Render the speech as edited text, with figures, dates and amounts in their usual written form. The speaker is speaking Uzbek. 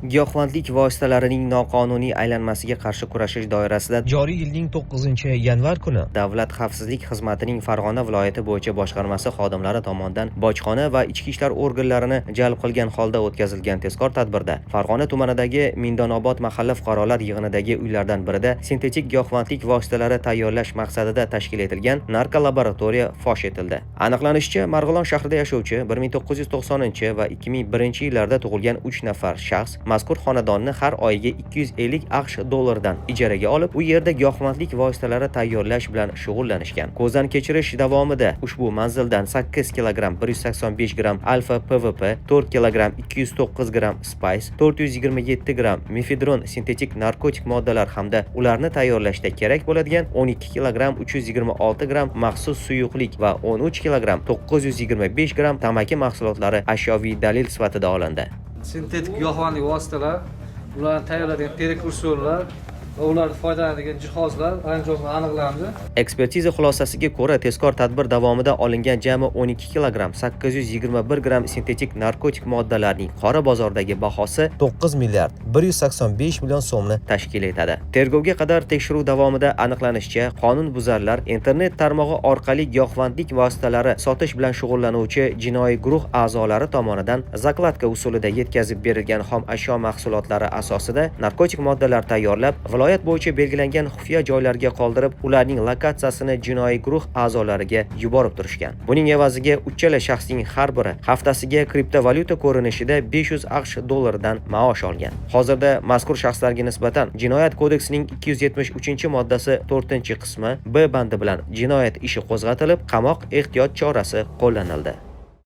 Giyohvandlik vositalarining noqonuniy aylanmasiga qarshi kurashish doirasida joriy yilning 9-yanvar kuni Davlat xavfsizlik xizmatining Farg'ona viloyati bo'yicha boshqarmasi xodimlari tomonidan bojxona va ichki ishlar organlarini jalb qilgan holda o'tkazilgan tezkor tadbirda Farg'ona tumanidagi Mindonobod mahalla fuqarolar yig'inidagi uylardan birida sintetik giyohvandlik vositalari tayyorlash maqsadida tashkil etilgan narkolaboratoriya fosh etildi. Aniqlanishicha, Marg'ilon shahrida yashovchi 1990 va 2001 yillarda tug'ilgan 3 nafar shaxs mazkur xonadonni har oyiga 250 AQSh dollaridan ijaraga olib, u yerda giyohvandlik vositalari tayyorlash bilan shug'ullanishgan. Ko'zdan kechirish davomida ushbu manzildan 8 kg 185 g alfa PVP, 4 kg 209 g Spice, 427 g mefedron sintetik narkotik moddalar hamda ularni tayyorlashda kerak bo'ladigan 12 kg 326 g maxsus suyuqlik va 13 kg 925 g tamaki mahsulotlari ashyoviy dalil sifatida olindi. Sintetik giyohvandlik vositalar, ularni tayyorlaydigan prekursorlar va ularni foydalanadigan jihozlar anjomlar aniqlandi. Ekspertiza xulosasiga ko'ra, tezkor tadbir davomida olingan jami 12 kg 821 g sintetik narkotik moddalarning qora bozordagi bahosi 9 milliard 185 million so'mni tashkil etadi. Tergovga qadar tekshiruv davomida aniqlanishicha, qonunbuzarlar internet tarmog'i orqali giyohvandlik vositalari sotish bilan shug'ullanuvchi jinoiy guruh a'zolari tomonidan zakladka usulida yetkazib berilgan xom ashyo mahsulotlari asosida narkotik moddalar tayyorlab, viloyat bo'yicha belgilangan xufiya joylarga qoldirib, ularning lokatsiyasini jinoiy guruh a'zolariga yuborib turishgan. Buning evaziga uchala shaxsning har biri haftasiga kriptovalyuta ko'rinishida 500 AQSh dollaridan maosh olgan. Hozirda mazkur shaxslarga nisbatan Jinoyat kodeksining 273-moddasi 4-qismi B bandi bilan jinoyat ishi qo'zg'atilib, qamoq ehtiyot chorasi qo'llanildi.